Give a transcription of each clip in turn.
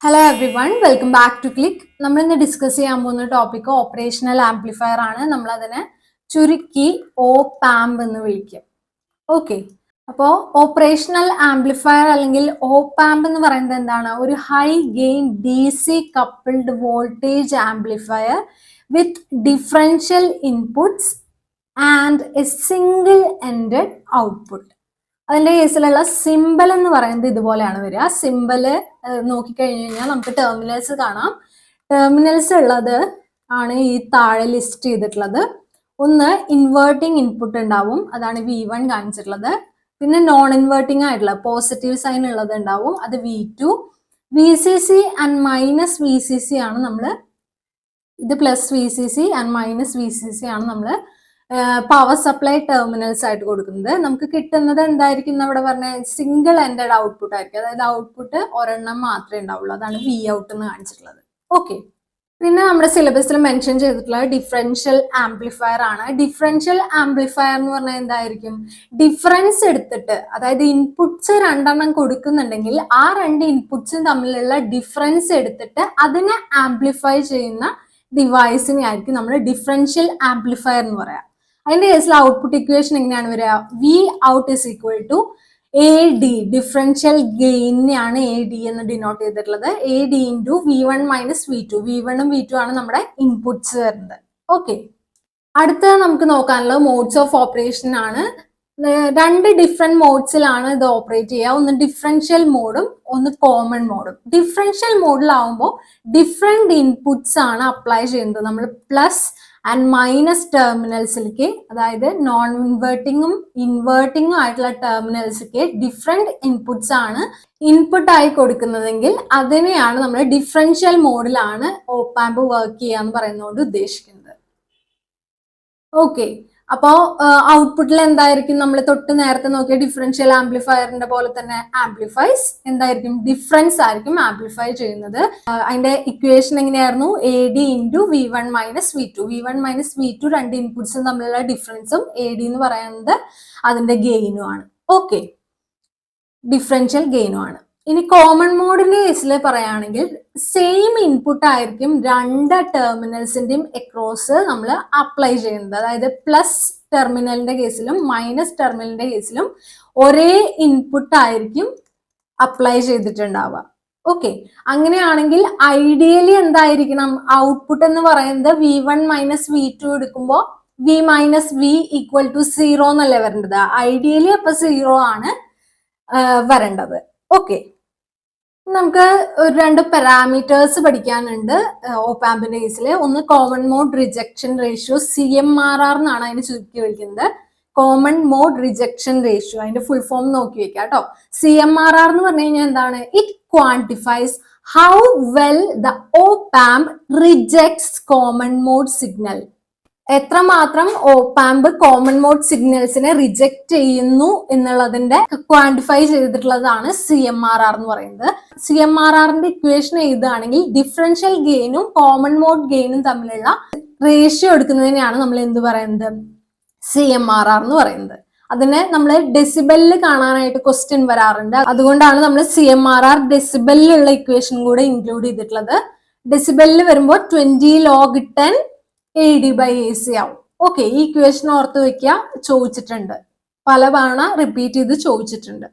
Hello everyone, welcome back to click. നമ്മൾ ഇന്ന് discuss ചെയ്യാൻ പോകുന്ന ടോപ്പിക് ഓപ്പറേഷണൽ ആംപ്ലിഫയർ ആണ്. നമ്മൾ അതിനെ ചുരുക്കി ഓപാമ്പ് എന്ന് വിളിക്കും. ഓക്കെ, അപ്പോൾ ഓപ്പറേഷണൽ ആംപ്ലിഫയർ അല്ലെങ്കിൽ ഓപാമ്പ് എന്ന് പറയുന്നത് എന്താണ്? ഒരു high gain DC coupled voltage amplifier with differential inputs and A single ended output. അതിന്റെ കേസിലുള്ള സിമ്പൽ എന്ന് പറയുന്നത് ഇതുപോലെയാണ് വരിക. സിമ്പല് നോക്കിക്കഴിഞ്ഞു കഴിഞ്ഞാൽ നമുക്ക് ടെർമിനൽസ് കാണാം. ടെർമിനൽസ് ഉള്ളത് ആണ് ഈ താഴെ ലിസ്റ്റ് ചെയ്തിട്ടുള്ളത്. ഒന്ന് ഇൻവേർട്ടിംഗ് ഇൻപുട്ട് ഉണ്ടാവും, അതാണ് V1 കാണിച്ചിട്ടുള്ളത്. പിന്നെ നോൺ ഇൻവേർട്ടിംഗ് ആയിട്ടുള്ള പോസിറ്റീവ് സൈൻ ഉള്ളത് ഉണ്ടാവും, അത് V2. VCC and minus VCC ആണ് നമ്മൾ, ഇത് plus VCC and minus VCC ആണ് നമ്മൾ പവർ സപ്ലൈ ടെർമിനൽസ് ആയിട്ട് കൊടുക്കുന്നത്. നമുക്ക് കിട്ടുന്നത് എന്തായിരിക്കും? അവിടെ പറഞ്ഞ സിംഗിൾ എൻഡഡ് ഔട്ട്പുട്ട് ആയിരിക്കും. അതായത് ഔട്ട്പുട്ട് ഒരെണ്ണം മാത്രമേ ഉണ്ടാവുള്ളൂ, അതാണ് V ഔട്ട് എന്ന് കാണിച്ചിട്ടുള്ളത്. ഓക്കെ, പിന്നെ നമ്മുടെ സിലബസിൽ മെൻഷൻ ചെയ്തിട്ടുള്ള ഡിഫറൻഷ്യൽ ആംപ്ലിഫയർ ആണ്. ഡിഫറൻഷ്യൽ ആംപ്ലിഫയർ എന്ന് പറഞ്ഞാൽ എന്തായിരിക്കും? ഡിഫറൻസ് എടുത്തിട്ട്, അതായത് ഇൻപുട്സ് രണ്ടെണ്ണം കൊടുക്കുന്നുണ്ടെങ്കിൽ ആ രണ്ട് ഇൻപുട്സും തമ്മിലുള്ള ഡിഫറൻസ് എടുത്തിട്ട് അതിനെ ആംപ്ലിഫൈ ചെയ്യുന്ന ഡിവൈസിനെ ആയിരിക്കും നമ്മൾ ഡിഫറൻഷ്യൽ ആംപ്ലിഫയർ എന്ന് പറയാം. അതിന്റെ കേസിൽ ഔട്ട്പുട്ട് ഇക്വേഷൻ എങ്ങനെയാണ് വരിക? V out is equal to AD, differential ഗെയിനെയാണ് AD എന്ന് ഡിനോട്ട് ചെയ്തിട്ടുള്ളത്. AD into V1 minus V2. V1 ഉം V2 ആണ് നമ്മുടെ ഇൻപുട്സ് വരുന്നത്. ഓക്കെ, അടുത്തത് നമുക്ക് നോക്കാനുള്ളത് മോഡ്സ് ഓഫ് ഓപ്പറേഷൻ ആണ്. രണ്ട് ഡിഫറെന്റ് മോഡ്സിലാണ് ഇത് ഓപ്പറേറ്റ് ചെയ്യുക. ഒന്ന് ഡിഫറൻഷ്യൽ മോഡും ഒന്ന് കോമൺ മോഡും. ഡിഫറൻഷ്യൽ മോഡിലാവുമ്പോൾ ഡിഫറെന്റ് ഇൻപുട്സ് ആണ് അപ്ലൈ ചെയ്യുന്നത്. നമ്മൾ പ്ലസ് ആൻഡ് മൈനസ് ടെർമിനൽസിലേക്ക്, അതായത് നോൺ ഇൻവേർട്ടിങ്ങും ഇൻവേർട്ടിങ്ങും ആയിട്ടുള്ള ടെർമിനൽസിലേക്ക് ഡിഫറെന്റ് ഇൻപുട്സ് ആണ് ഇൻപുട്ട് ആയി കൊടുക്കുന്നതെങ്കിൽ അതിനെയാണ് നമ്മൾ ഡിഫറൻഷ്യൽ മോഡിലാണ് ഓപ്പാമ്പ് വർക്ക് ചെയ്യുക എന്ന് പറയുന്നതുകൊണ്ട് ഉദ്ദേശിക്കുന്നത്. ഓക്കെ, അപ്പോൾ ഔട്ട്പുട്ടിൽ എന്തായിരിക്കും? നമ്മൾ തൊട്ട് നേരത്തെ നോക്കിയ ഡിഫറൻഷ്യൽ ആംപ്ലിഫയറിന്റെ പോലെ തന്നെ ആംപ്ലിഫൈസ് എന്തായിരിക്കും? ഡിഫറൻസ് ആയിരിക്കും ആംപ്ലിഫൈ ചെയ്യുന്നത്. അതിന്റെ ഇക്വേഷൻ എങ്ങനെയായിരുന്നു? AD into V1 minus V2. V1 minus V2 രണ്ട് ഇൻപുട്സും തമ്മിലുള്ള ഡിഫറൻസും AD എന്ന് പറയുന്നത് അതിന്റെ ഗെയിനും ആണ്. ഓക്കെ, ഡിഫറൻഷ്യൽ ഗെയിനും ആണ്. ഇനി കോമൺ മോഡിന്റെ കേസിൽ പറയുകയാണെങ്കിൽ സെയിം ഇൻപുട്ട് ആയിരിക്കും രണ്ട് ടെർമിനൽസിന്റെയും അക്രോസ് നമ്മൾ അപ്ലൈ ചെയ്യുന്നത്. അതായത് പ്ലസ് ടെർമിനലിന്റെ കേസിലും മൈനസ് ടെർമിനലിന്റെ കേസിലും ഒരേ ഇൻപുട്ട് ആയിരിക്കും അപ്ലൈ ചെയ്തിട്ടുണ്ടാവുക. ഓക്കെ, അങ്ങനെയാണെങ്കിൽ ഐഡിയലി എന്തായിരിക്കണം? ഔട്ട്പുട്ട് എന്ന് പറയുന്നത് V1 മൈനസ് V2 എടുക്കുമ്പോൾ V minus V equal to 0 എന്നല്ലേ വരേണ്ടത്? ഐഡിയലി അപ്പൊ 0 ആണ് വരേണ്ടത്. ഓക്കെ, നമുക്ക് ഒരു രണ്ട് പാരാമീറ്റേഴ്സ് പഠിക്കാനുണ്ട് ഓപ്പാമ്പിന്റെ കേസിൽ. ഒന്ന് common mode rejection ratio, CMRR എന്നാണ് അതിന് ചുരുക്കി വിളിക്കുന്നത്. കോമൺ മോഡ് റിജക്ഷൻ റേഷ്യോ, അതിന്റെ ഫുൾ ഫോം നോക്കി വെക്കാം കേട്ടോ. CMRR എന്ന് പറഞ്ഞു കഴിഞ്ഞാൽ എന്താണ്? It quantifies how well the op amp rejects common mode signal. എത്രമാത്രം ഓപ്പാമ്പ് കോമൺ മോഡ് സിഗ്നൽസിനെ റിജക്ട് ചെയ്യുന്നു എന്നുള്ളതിന്റെ ക്വാണ്ടിഫൈ ചെയ്തിട്ടുള്ളതാണ് CMRR എന്ന് പറയുന്നത്. CMRRന്റെ ഇക്വേഷൻ എഴുതുകയാണെങ്കിൽ ഡിഫറൻഷ്യൽ ഗെയിനും കോമൺ മോഡ് ഗെയിനും തമ്മിലുള്ള റേഷ്യോ എടുക്കുന്നതിനെയാണ് നമ്മൾ എന്ത് പറയുന്നത്? CMRR എന്ന് പറയുന്നത്. അതിനെ നമ്മൾ ഡെസിബലിൽ കാണാനായിട്ട് ക്വസ്റ്റ്യൻ വരാറുണ്ട്. അതുകൊണ്ടാണ് നമ്മൾ CMRR ഡെസിബലിലുള്ള ഇക്വേഷൻ കൂടെ ഇൻക്ലൂഡ് ചെയ്തിട്ടുള്ളത്. ഡെസിബലിൽ വരുമ്പോൾ 20 log 10 AD/AC ആവും. ഓക്കെ, ഈ ഇക്വേഷൻ ഓർത്ത് വെക്കുക, ചോദിച്ചിട്ടുണ്ട്, പല തവണ റിപ്പീറ്റ് ചെയ്ത് ചോദിച്ചിട്ടുണ്ട്.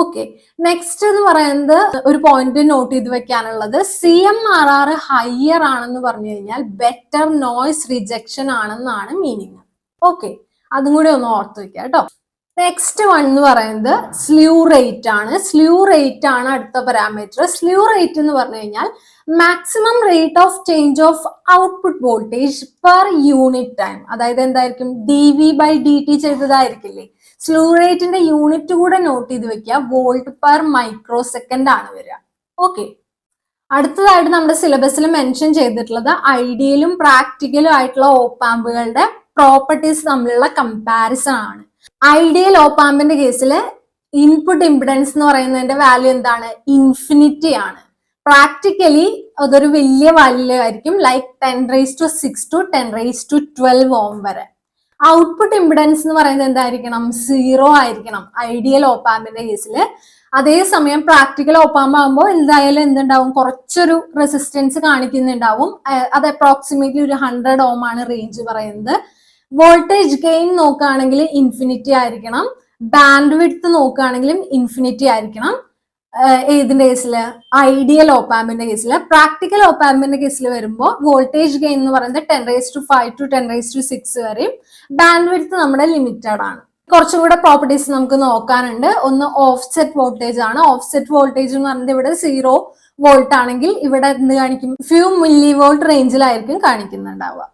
ഓക്കെ, നെക്സ്റ്റ് എന്ന് പറയുന്നത് ഒരു പോയിന്റ് നോട്ട് ചെയ്ത് വെക്കാനുള്ളത്, CMRR ഹയർ ആണെന്ന് പറഞ്ഞു കഴിഞ്ഞാൽ ബെറ്റർ നോയ്സ് റിജക്ഷൻ ആണെന്നാണ് മീനിങ്. ഓക്കെ, അതും കൂടി ഒന്ന് ഓർത്ത് വെക്കുക കേട്ടോ. നെക്സ്റ്റ് വൺ എന്ന് പറയുന്നത് സ്ലീവ് റേറ്റ് ആണ്. സ്ലീവ് റേറ്റ് ആണ് അടുത്ത പാരാമീറ്റർ. സ്ലീവ് റേറ്റ് എന്ന് പറഞ്ഞു കഴിഞ്ഞാൽ maximum rate of change of output voltage per unit time. അതായത് എന്തായിരിക്കും? dV/dt ചെയ്തതായിരിക്കില്ലേ? സ്ലീവ് റേറ്റിന്റെ യൂണിറ്റ് കൂടെ നോട്ട് ചെയ്ത് വെക്കുക. വോൾട്ട് പെർ മൈക്രോ സെക്കൻഡ് ആണ് വരിക. ഓക്കെ, അടുത്തതായിട്ട് നമ്മുടെ സിലബസിൽ മെൻഷൻ ചെയ്തിട്ടുള്ളത് ഐഡിയലും പ്രാക്ടിക്കലും ആയിട്ടുള്ള ഓപ്പാമ്പുകളുടെ പ്രോപ്പർട്ടീസ് തമ്മിലുള്ള കമ്പാരിസൺ ആണ്. ഐഡിയൽ ഓപ്പാമ്പിന്റെ കേസിൽ ഇൻപുട്ട് ഇംപിഡൻസ് എന്ന് പറയുന്നതിന്റെ വാല്യൂ എന്താണ്? ഇൻഫിനിറ്റി ആണ്. പ്രാക്ടിക്കലി അതൊരു വലിയ വാല്യൂ ആയിരിക്കും, ലൈക്ക് 10⁻6 to 10⁻12 ഓം വരെ. ഔട്ട്പുട്ട് ഇംപിഡൻസ് എന്ന് പറയുന്നത് എന്തായിരിക്കണം? 0 ആയിരിക്കണം ഐഡിയൽ ഓപ്പാമ്പിന്റെ കേസിൽ. അതേസമയം പ്രാക്ടിക്കൽ ഓപ്പാമ്പ് ആകുമ്പോൾ എന്തായാലും എന്തുണ്ടാവും, കുറച്ചൊരു റെസിസ്റ്റൻസ് കാണിക്കുന്നുണ്ടാവും. അത് അപ്രോക്സിമേറ്റ്ലി ഒരു 100 ഓം ആണ് റേഞ്ച് പറയുന്നത്. വോൾട്ടേജ് ഗെയിൻ നോക്കുകയാണെങ്കിൽ ഇൻഫിനിറ്റി ആയിരിക്കണം. ബാൻഡ് വിഡ്ത്ത് നോക്കുകയാണെങ്കിലും ഇൻഫിനിറ്റി ആയിരിക്കണം. ഏതിന്റെ കേസില്? ഐഡിയൽ ഓപ്പാമ്പിന്റെ കേസില്. പ്രാക്ടിക്കൽ ഓപ്പാമ്പിന്റെ കേസിൽ വരുമ്പോൾ വോൾട്ടേജ് ഗെയിൻ എന്ന് പറയുന്നത് 10⁵5 to 10⁵6 വരെയും ബാൻഡ് വിഡ്ത്ത് നമ്മുടെ ലിമിറ്റഡ് ആണ്. കുറച്ചും കൂടെ പ്രോപ്പർട്ടീസ് നമുക്ക് നോക്കാനുണ്ട്. ഒന്ന് ഓഫ്സെറ്റ് വോൾട്ടേജ് ആണ്. ഓഫ്സെറ്റ് വോൾട്ടേജ് എന്ന് പറയുന്നത് ഇവിടെ 0 വോൾട്ട് ആണെങ്കിൽ ഇവിടെ എന്ത് കാണിക്കും? ഫ്യൂ മില്ലി വോൾട്ട് റേഞ്ചിലായിരിക്കും കാണിക്കുന്നുണ്ടാവുക.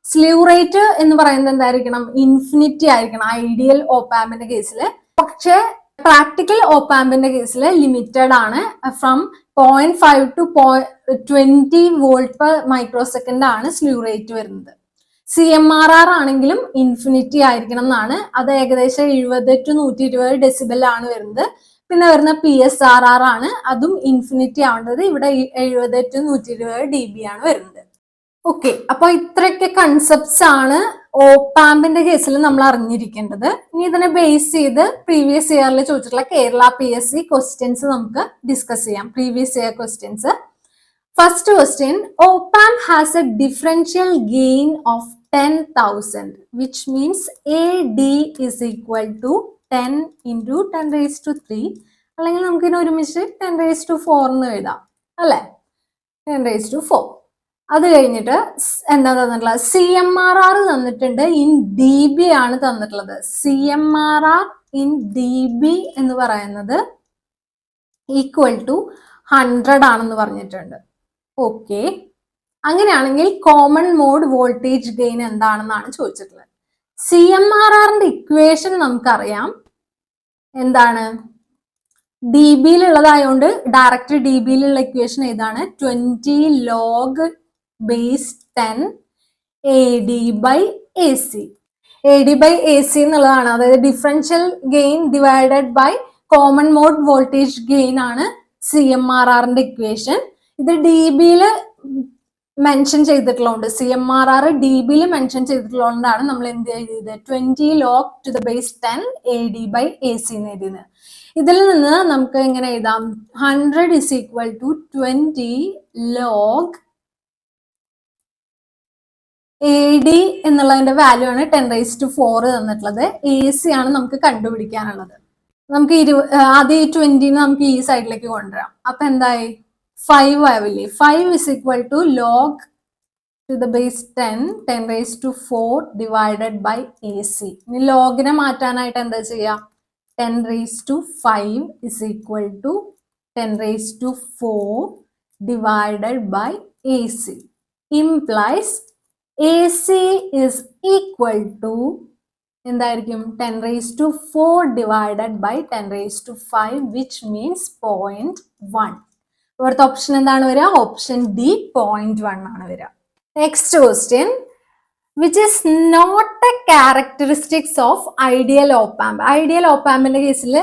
സ്ലീവ് റേറ്റ് എന്ന് പറയുന്നത് എന്തായിരിക്കണം? ഇൻഫിനിറ്റി ആയിരിക്കണം ഐഡിയൽ ഓപ്പാമ്പിന്റെ കേസിൽ. പക്ഷെ പ്രാക്ടിക്കൽ ഓപ്പാമ്പിന്റെ കേസിൽ ലിമിറ്റഡ് ആണ്. From 0.5 to 20 volt per micro second ആണ് സ്ലീവ് റേറ്റ് വരുന്നത്. CMRR ആണെങ്കിലും ഇൻഫിനിറ്റി ആയിരിക്കണം എന്നാണ്. അത് ഏകദേശം 70 to 120 ഡെസിബൽ ആണ് വരുന്നത്. പിന്നെ വരുന്ന PSRR ആണ്, അതും ഇൻഫിനിറ്റി ആവേണ്ടത്. ഇവിടെ 70 to 120 dB ആണ് വരുന്നത്. ഓക്കെ, അപ്പൊ ഇത്രയൊക്കെ കൺസെപ്റ്റ്സ് ആണ് ഓപ്പാമ്പിന്റെ കേസിൽ നമ്മൾ അറിഞ്ഞിരിക്കേണ്ടത്. ഇനി ഇതിനെ ബേസ് ചെയ്ത് പ്രീവിയസ് ഇയറിൽ ചോദിച്ചിട്ടുള്ള കേരള PSC ക്വസ്റ്റ്യൻസ് നമുക്ക് ഡിസ്കസ് ചെയ്യാം. Previous year questions. First question, op-amp has a differential gain of 10,000, which means AD is equal to 10 into 10⁻3. അല്ലെങ്കിൽ നമുക്ക് ഇതിനെ ഒരുമിച്ച് 10⁻4 എന്ന് എഴുതാം അല്ലെ? 10⁻4. അത് കഴിഞ്ഞിട്ട് എന്താ തന്നിട്ടുള്ളത്? CMRR തന്നിട്ടുണ്ട്. ഇൻ DB ആണ് തന്നിട്ടുള്ളത്. CMRR ഇൻ DB എന്ന് പറയുന്നത് ഈക്വൽ ടു 100 ആണെന്ന് പറഞ്ഞിട്ടുണ്ട്. ഓക്കെ, അങ്ങനെയാണെങ്കിൽ കോമൺ മോഡ് വോൾട്ടേജ് ഗെയിൻ എന്താണെന്നാണ് ചോദിച്ചിട്ടുള്ളത്. CMRRന്റെ ഇക്വേഷൻ നമുക്കറിയാം. എന്താണ്? DBയിലുള്ളതായതുകൊണ്ട് ഡയറക്റ്റ് DBയിലുള്ള ഇക്വേഷൻ ഏതാണ്? 20 log base 10 AD/AC. AD/AC എന്നുള്ളതാണ്. അതായത് differential gain divided by common mode voltage gain ആണ് CMRRന്റെ ഇക്വേഷൻ. ഇത് DBയിൽ മെൻഷൻ ചെയ്തിട്ടുള്ളതുകൊണ്ട്, CMRR DBയിൽ മെൻഷൻ ചെയ്തിട്ടുള്ളതുകൊണ്ടാണ് നമ്മൾ എന്ത് ചെയ്തത്? 20 log to the base 10 AD/AC എന്ന് എഴുതിയത്. ഇതിൽ നിന്ന് നമുക്ക് എങ്ങനെ എഴുതാം? 100 is equal to 20 log AD എന്നുള്ളതിന്റെ വാല്യൂ ആണ് 10⁻4 തന്നിട്ടുള്ളത്. AC ആണ് നമുക്ക് കണ്ടുപിടിക്കാനുള്ളത്. നമുക്ക് ആദ്യം ഈ 20 നമുക്ക് ഈ സൈഡിലേക്ക് കൊണ്ടുവരാം. അപ്പൊ എന്തായി? 5 ആവില്ലേ? 5 is equal to log to the base 10 divided by AC. ഇനി ലോഗിനെ മാറ്റാനായിട്ട് എന്താ ചെയ്യാം? 10⁵5 is equal to 10⁻4 divided by AC. Implies AC is equal to എന്തായിരിക്കും? 10⁻4 divided by 10⁻5, which means 0.1. ഇവിടുത്തെ ഓപ്ഷൻ എന്താണ് വരിക? ഓപ്ഷൻ D, 0.1 ആണ് വരിക. Next question, which is not a characteristics of ideal op amp. ഐഡിയൽ ഓപ്പാമ്പിന്റെ കേസിൽ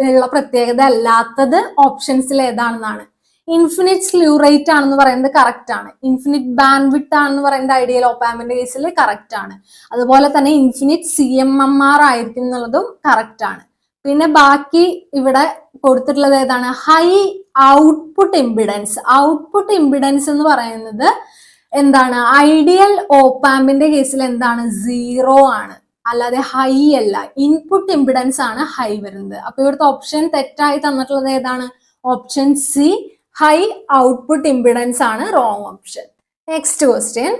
ഉള്ള പ്രത്യേകത അല്ലാത്തത് ഓപ്ഷൻസിൽ ഏതാണെന്നാണ്. ഇൻഫിനിറ്റ് സ്ലീവ് റേറ്റ് ആണെന്ന് പറയുന്നത് കറക്റ്റ് ആണ്. ഇൻഫിനിറ്റ് ബാൻഡ് വിഡ്ത്ത് ആണെന്ന് പറയുന്നത് ഐഡിയൽ ഓപ്പാമ്പിന്റെ കേസിൽ കറക്റ്റ് ആണ്. അതുപോലെ തന്നെ ഇൻഫിനിറ്റ് CMMR ആയിരിക്കും എന്നുള്ളതും കറക്റ്റ് ആണ്. പിന്നെ ബാക്കി ഇവിടെ കൊടുത്തിട്ടുള്ളത് ഏതാണ്? High output impedance. Output impedance എന്ന് പറയുന്നത് എന്താണ്? ഐഡിയൽ ഓപ്പാമ്പിന്റെ കേസിൽ എന്താണ്? 0 ആണ്, അല്ലാതെ ഹൈ അല്ല. ഇൻപുട്ട് ഇമ്പിഡൻസ് ആണ് ഹൈ വരുന്നത്. അപ്പൊ ഇവിടുത്തെ ഓപ്ഷൻ തെറ്റായി തന്നിട്ടുള്ളത് ഏതാണ്? Option C, high output impedance ആണ് wrong option. Next question,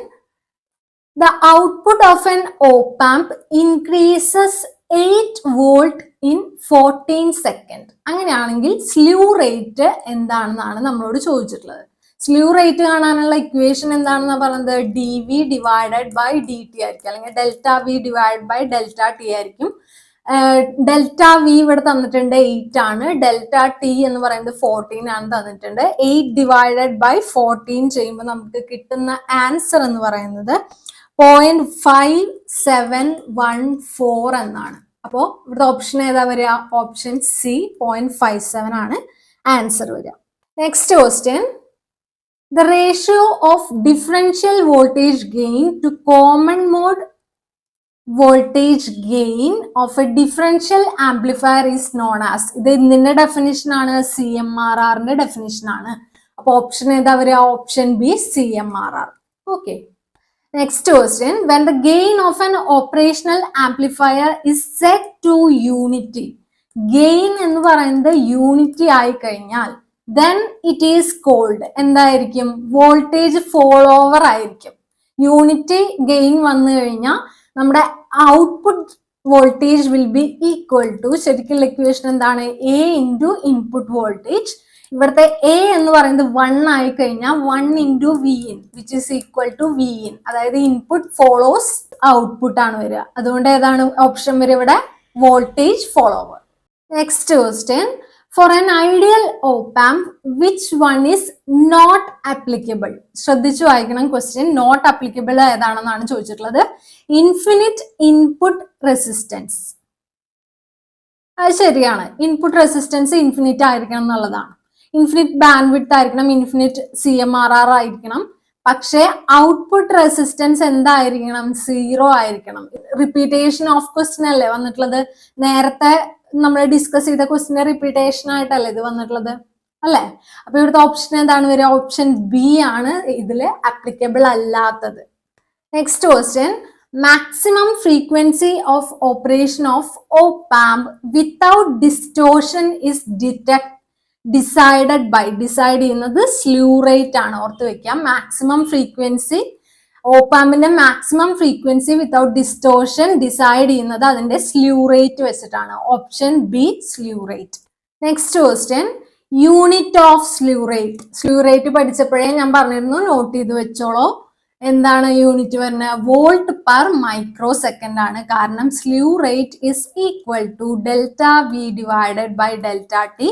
the output of an op amp increases 8 volt in 14 second. അങ്ങനെയാണെങ്കിൽ സ്ലീവ് റേറ്റ് എന്താണെന്നാണ് നമ്മളോട് ചോദിച്ചിട്ടുള്ളത്. സ്ലീവ് റേറ്റ് കാണാനുള്ള ഇക്വേഷൻ എന്താണെന്ന് പറയുന്നത്? DV divided by DT ആയിരിക്കും, അല്ലെങ്കിൽ ΔV divided by ΔT ആയിരിക്കും. ΔV ഇവിടെ തന്നിട്ടുണ്ട് 8 ആണ്. ΔT എന്ന് പറയുന്നത് 14 ആണ് തന്നിട്ടുണ്ട്. 8 divided by 14 ചെയ്യുമ്പോൾ നമുക്ക് കിട്ടുന്ന ആൻസർ എന്ന് പറയുന്നത് 0.5714 എന്നാണ്. അപ്പോൾ ഇവിടുത്തെ ഓപ്ഷൻ ഏതാ വരിക? ഓപ്ഷൻ C, 0.57 ആണ് ആൻസർ വരിക. Next question, the ratio of differential voltage gain to common mode voltage gain of A differential amplifier is known as. ഇത് എന്തിന്റെ ഡെഫിനിഷൻ ആണ്? CMRRന്റെ ഡെഫിനിഷൻ ആണ്. അപ്പൊ ഓപ്ഷൻ ഏതാ വരിക? Option B CMRR. Okay. Next question, when the gain of an operational amplifier is set to unity, gain എന്ന് പറയുന്നത് unity ആയി കഴിഞ്ഞാൽ then it is called എന്തായിരിക്കും? വോൾട്ടേജ് ഫോളോവർ ആയിരിക്കും. യൂണിറ്റി ഗെയിൻ വന്നു കഴിഞ്ഞാൽ നമ്മുടെ output voltage will be equal to, ശരിക്കുള്ള ഇക്വേഷൻ എന്താണ്? A into input voltage. ഇവിടുത്തെ എ എന്ന് പറയുന്നത് 1 ആയി കഴിഞ്ഞാൽ 1 into V in which is equal to V in. അതായത് ഇൻപുട്ട് ഫോളോസ് ഔട്ട്പുട്ട് ആണ് വരിക. അതുകൊണ്ട് ഏതാണ് ഓപ്ഷൻ വരിക ഇവിടെ? Voltage follower. Next question, for an ideal op amp which one is not applicable. ശ്രദ്ധിച്ചു വായിക്കണം ക്വസ്റ്റ്യൻ. നോട്ട് ആപ്ലിക്കബിൾ ഏതാണെന്നാണ് ചോദിച്ചിട്ടുള്ളത്. Infinite input resistance. അത് ശരിയാണ്. ഇൻപുട്ട് റെസിസ്റ്റൻസ് ഇൻഫിനിറ്റ് ആയിരിക്കണം എന്നുള്ളതാണ്. ഇൻഫിനിറ്റ് ബാൻഡ് വിഡ്ത്ത് ആയിരിക്കണം, ഇൻഫിനിറ്റ് CMRR ആയിരിക്കണം. പക്ഷേ ഔട്ട്പുട്ട് റെസിസ്റ്റൻസ് എന്തായിരിക്കണം? 0 ആയിരിക്കണം. റിപ്പീറ്റേഷൻ ഓഫ് ക്വസ്റ്റ്യൻ അല്ലേ വന്നിട്ടുള്ളത്? നേരത്തെ നമ്മൾ ഡിസ്കസ് ചെയ്ത ക്വസ്റ്റ്യന്റെ റിപ്പീറ്റേഷൻ ആയിട്ടല്ലേ ഇത് വന്നിട്ടുള്ളത്, അല്ലേ? അപ്പൊ ഇവിടുത്തെ ഓപ്ഷൻ എന്താണ് വരിക? ഓപ്ഷൻ ബി ആണ് ഇതില് ആപ്ലിക്കബിൾ അല്ലാത്തത്. Next question, maximum frequency of operation of op-amp without distortion is decided by. Decide ചെയ്യുന്നത് സ്ലൂ റേറ്റ് ആണ്. ഓർത്ത് വെക്കാം. മാക്സിമം ഫ്രീക്വൻസി, ഓപ്പാമ്പിന്റെ maximum frequency without distortion decide ചെയ്യുന്നത് അതിന്റെ സ്ലൂ റേറ്റ് വെച്ചിട്ടാണ്. Option B slew rate. Next question, unit of slew rate. Slew rate പഠിച്ചപ്പോഴേ ഞാൻ പറഞ്ഞിരുന്നു, നോട്ട് ചെയ്ത് വെച്ചോളൂ. എന്താണ് യൂണിറ്റ് വരുന്നത്? വോൾട്ട് പെർ മൈക്രോ സെക്കൻഡ് ആണ്. കാരണം slew rate is equal to delta v divided by delta t.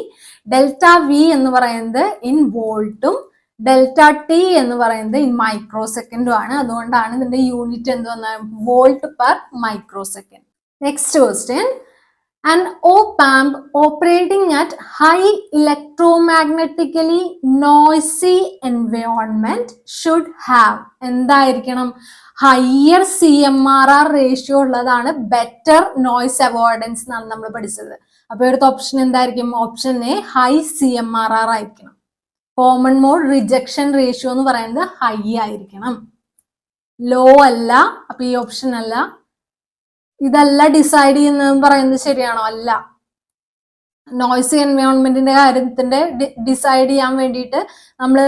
Delta v എന്ന് പറയുന്നത് ഇൻ വോൾട്ടും ഡെൽറ്റ ടി എന്ന് പറയുന്നത് ഇൻ മൈക്രോ സെക്കൻഡും ആണ്. അതുകൊണ്ടാണ് ഇതിന്റെ യൂണിറ്റ് എന്ത് വന്നത്? Volt per micro second. Next question, an op-amp operating at high electromagnetically noisy environment should have എന്തായിരിക്കണം? ഹയർ CMRR റേഷ്യോ ഉള്ളതാണ് ബെറ്റർ നോയ്സ് അവോയ്ഡൻസ് എന്നാണ് നമ്മൾ പഠിച്ചത്. അപ്പൊ ഇവിടുത്തെ ഓപ്ഷൻ എന്തായിരിക്കും? ഓപ്ഷൻ എ ഹൈ CMRR ആയിരിക്കണം. കോമൺ മോഡ് റിജക്ഷൻ റേഷ്യോ എന്ന് പറയുന്നത് ഹൈ ആയിരിക്കണം, ലോ അല്ല. അപ്പൊ ഈ ഓപ്ഷൻ അല്ല. ഇതല്ല ഡിസൈഡ് ചെയ്യുന്നതെന്ന് പറയുന്നത് ശരിയാണോ? അല്ല. നോയ്സി എൻവയോൺമെന്റിന്റെ കാര്യത്തിന്റെ ഡിസൈഡ് ചെയ്യാൻ വേണ്ടിയിട്ട് നമ്മൾ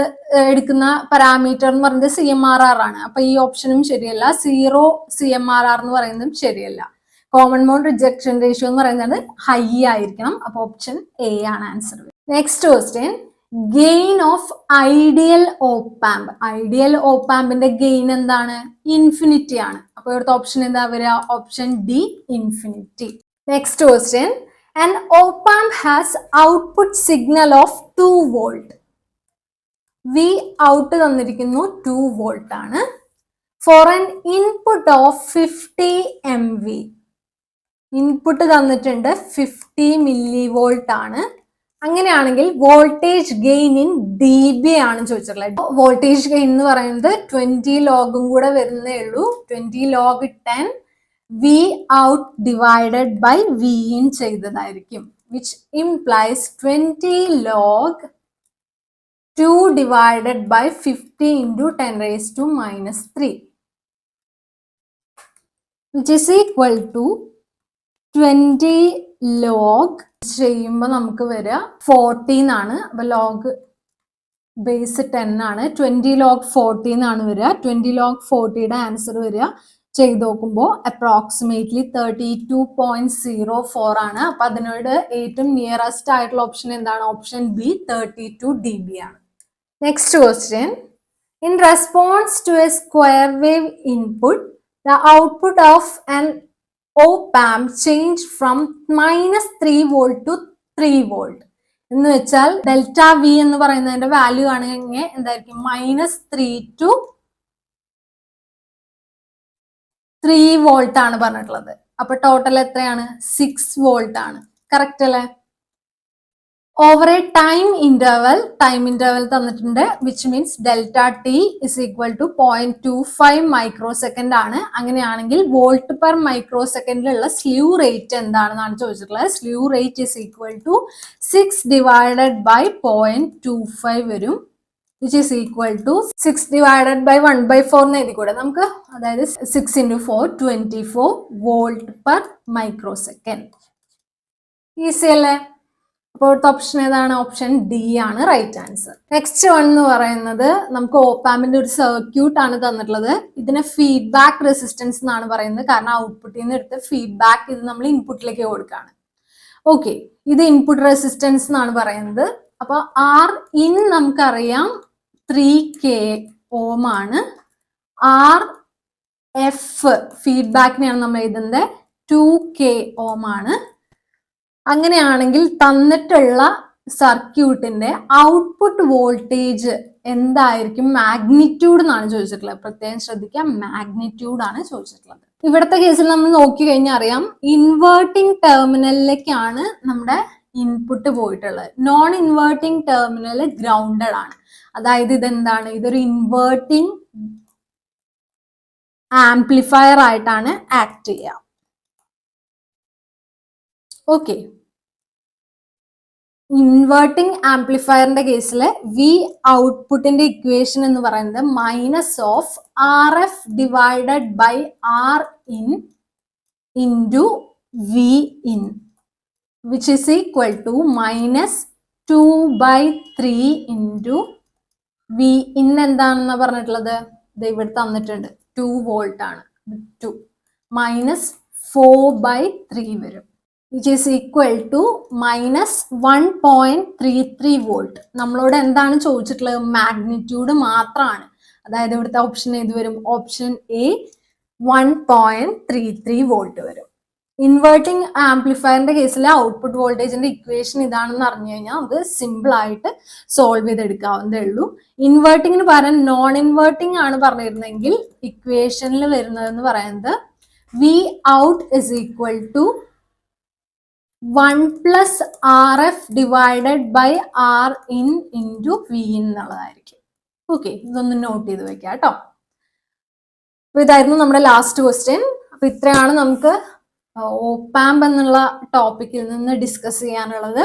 എടുക്കുന്ന പാരാമീറ്റർ എന്ന് പറയുന്നത് CMRR ആണ്. അപ്പൊ ഈ ഓപ്ഷനും ശരിയല്ല. 0 CMRR എന്ന് പറയുന്നതും ശരിയല്ല. കോമൺ മോഡ് റിജക്ഷൻ റേഷ്യോ എന്ന് പറയുന്നത് ഹൈ ആയിരിക്കണം. അപ്പൊ ഓപ്ഷൻ എ ആണ് answer. Next question, gain of ideal op amp. ഐഡിയൽ ഓപ്പാമ്പിന്റെ ഗെയിൻ എന്താണ്? ഇൻഫിനിറ്റി ആണ്. അപ്പൊ ഇവിടുത്തെ ഓപ്ഷൻ എന്താ വരിക? Option D infinity. Next question, an op-amp has output signal of 2 volt. V out തന്നിരിക്കുന്നു 2 volt ആണ്. For an input of 50 MV. Input തന്നിട്ടുണ്ട് 50 millivolt ആണ്. അങ്ങനെയാണെങ്കിൽ വോൾട്ടേജ് ഗെയിൻ ഇൻ dB ആണ് ചോദിച്ചിട്ടുള്ളത്. വോൾട്ടേജ് ഗെയിൻ എന്ന് പറയുന്നത് 20 ലോഗും കൂടെ വരുന്നേ ഉള്ളൂ. 20 log 10 V out divided by V in ചെയ്തതായിരിക്കും, which implies 20 log 2 divided by 50 into 10 raised to minus 3, which is equal to 20 log ചെയ്യുമ്പോൾ നമുക്ക് വരിക 14 ആണ്. അപ്പൊ ലോഗ് ബേസ് 10 ആണ്. 20 log 14 ആണ് വരിക. 20 log 40യുടെ ആൻസർ വരിക ചെയ്ത് നോക്കുമ്പോൾ അപ്രോക്സിമേറ്റ്ലി 32.04 ആണ്. അപ്പൊ അതിനോട് ഏറ്റവും നിയറസ്റ്റ് ആയിട്ടുള്ള ഓപ്ഷൻ എന്താണ്? ഓപ്ഷൻ ബി 32 dB ആണ്. Next question, in response to a square wave input the output of an op-amp change from -3 volt to 3 volt. എന്ന് വെച്ചാൽ ഡെൽറ്റ വി എന്ന് പറയുന്നതിന്റെ വാല്യൂ ആണെങ്കിൽ എന്തായിരിക്കും? -3 to 3 volt ആണ് പറഞ്ഞിട്ടുള്ളത്. അപ്പൊ ടോട്ടൽ എത്രയാണ്? 6 volt ആണ്. കറക്റ്റ് അല്ലേ? ഓവർ എ ടൈം ഇന്റർവൽ തന്നിട്ടുണ്ട്, which means delta T is equal to 0.25 micro second ആണ്. അങ്ങനെയാണെങ്കിൽ വോൾട്ട് പെർ മൈക്രോ സെക്കൻഡിലുള്ള സ്ലീവ് റേറ്റ് എന്താണെന്നാണ് ചോദിച്ചിട്ടുള്ളത്. സ്ലീവ് റേറ്റ് is equal to 6 divided by 0.25 വരും, which is equal to 6 divided by 1/4 എന്ന് എഴുതിക്കൂടെ നമുക്ക്. അതായത് 6 into 4 24 volt per micro second. Easy അല്ലേ? അപ്പോൾ ഇവിടുത്തെ ഓപ്ഷൻ ഏതാണ്? ഓപ്ഷൻ ഡി ആണ് റൈറ്റ് ആൻസർ. നെക്സ്റ്റ് വൺ എന്ന് പറയുന്നത് നമുക്ക് ഓപ്പാമ്പിന്റെ ഒരു സർക്യൂട്ട് ആണ് തന്നിട്ടുള്ളത്. ഇതിനെ ഫീഡ്ബാക്ക് റെസിസ്റ്റൻസ് എന്നാണ് പറയുന്നത്, കാരണം ഔട്ട്പുട്ടിൽ നിന്ന് എടുത്ത് ഫീഡ്ബാക്ക് ഇത് നമ്മൾ ഇൻപുട്ടിലേക്ക് കൊടുക്കുകയാണ്. ഓക്കെ, ഇത് ഇൻപുട്ട് റെസിസ്റ്റൻസ് എന്നാണ് പറയുന്നത്. അപ്പൊ ആർ ഇൻ നമുക്കറിയാം 3K ഓം ആണ്. ആർ എഫ് ഫീഡ്ബാക്കിനെയാണ് നമ്മൾ എഴുതുന്നത് 2K ഓം ആണ്. അങ്ങനെയാണെങ്കിൽ തന്നിട്ടുള്ള സർക്യൂട്ടിന്റെ ഔട്ട്പുട്ട് വോൾട്ടേജ് എന്തായിരിക്കും? മാഗ്നിറ്റ്യൂഡ് എന്നാണ് ചോദിച്ചിട്ടുള്ളത്. പ്രത്യേകം ശ്രദ്ധിക്കുക, മാഗ്നിറ്റ്യൂഡ് ആണ് ചോദിച്ചിട്ടുള്ളത്. ഇവിടുത്തെ കേസിൽ നമ്മൾ നോക്കി കഴിഞ്ഞാൽ അറിയാം, ഇൻവേർട്ടിംഗ് ടെർമിനലിലേക്കാണ് നമ്മുടെ ഇൻപുട്ട് പോയിട്ടുള്ളത്. നോൺ ഇൻവേർട്ടിംഗ് ടെർമിനൽ ഗ്രൗണ്ടഡ് ആണ്. അതായത് ഇതെന്താണ്? ഇതൊരു ഇൻവേർട്ടിംഗ് ആംപ്ലിഫയർ ആയിട്ടാണ് ആക്ട് ചെയ്യുക. ഓക്കെ, ഇൻവേർട്ടിംഗ് ആംപ്ലിഫയറിന്റെ കേസിൽ വി ഔട്ട്പുട്ടിന്റെ ഇക്വേഷൻ എന്ന് പറയുന്നത് minus of r f divided by r in into V in, which is equal to minus 2/3 into V in. എന്താണെന്ന് പറഞ്ഞിട്ടുള്ളത്? ഇത് ഇവിടെ തന്നിട്ടുണ്ട്, 2 വോൾട്ട് ആണ്. 2 മൈനസ് 4/3 വരും, which is equal to minus 1.33 volt. നമ്മളോട് എന്താണ് ചോദിച്ചിട്ടുള്ളത്? മാഗ്നിറ്റ്യൂഡ് മാത്രമാണ്. അതായത് ഇവിടുത്തെ ഓപ്ഷൻ ഏത് വരും? ഓപ്ഷൻ എ 1.33 വോൾട്ട് വരും. ഇൻവേർട്ടിംഗ് ആംപ്ലിഫയറിന്റെ കേസിലെ ഔട്ട്പുട്ട് വോൾട്ടേജിന്റെ ഇക്വേഷൻ ഇതാണെന്ന് അറിഞ്ഞു കഴിഞ്ഞാൽ നമുക്ക് സിമ്പിൾ ആയിട്ട് സോൾവ് ചെയ്തെടുക്കാവുന്നതേ ഉള്ളൂ. ഇൻവേർട്ടിങ്ങിന് പകരം നോൺ ഇൻവേർട്ടിംഗ് ആണ് പറഞ്ഞിരുന്നെങ്കിൽ ഇക്വേഷനിൽ വരുന്നതെന്ന് പറയുന്നത് v out is equal to 1 plus RF divided by R in into V in എന്നുള്ളതായിരിക്കും. ഓക്കെ, ഇതൊന്ന് നോട്ട് ചെയ്ത് വെക്കാം കേട്ടോ. അപ്പൊ ഇതായിരുന്നു നമ്മുടെ ലാസ്റ്റ് ക്വസ്റ്റ്യൻ. അപ്പൊ ഇത്രയാണ് നമുക്ക് ഓപ്പാമ്പ് എന്നുള്ള ടോപ്പിക്കിൽ നിന്ന് ഡിസ്കസ് ചെയ്യാനുള്ളത്.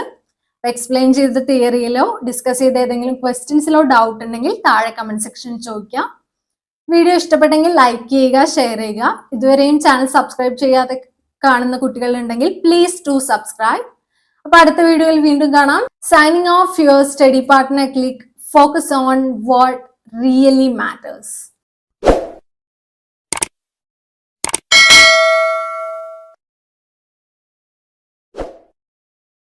എക്സ്പ്ലെയിൻ ചെയ്ത തിയറിയിലോ ഡിസ്കസ് ചെയ്ത ഏതെങ്കിലും ക്വസ്റ്റ്യൻസിലോ ഡൗട്ട് ഉണ്ടെങ്കിൽ താഴെ കമന്റ് സെക്ഷനിൽ ചോദിക്കാം. വീഡിയോ ഇഷ്ടപ്പെട്ടെങ്കിൽ ലൈക്ക് ചെയ്യുക, ഷെയർ ചെയ്യുക. ഇതുവരെയും ചാനൽ സബ്സ്ക്രൈബ് ചെയ്യാതെ കാണുന്ന കുട്ടികളുണ്ടെങ്കിൽ പ്ലീസ് ടു സബ്സ്ക്രൈബ്. അപ്പൊ അടുത്ത വീഡിയോയിൽ വീണ്ടും കാണാം. Signing off your study partner click. Focus on what really matters.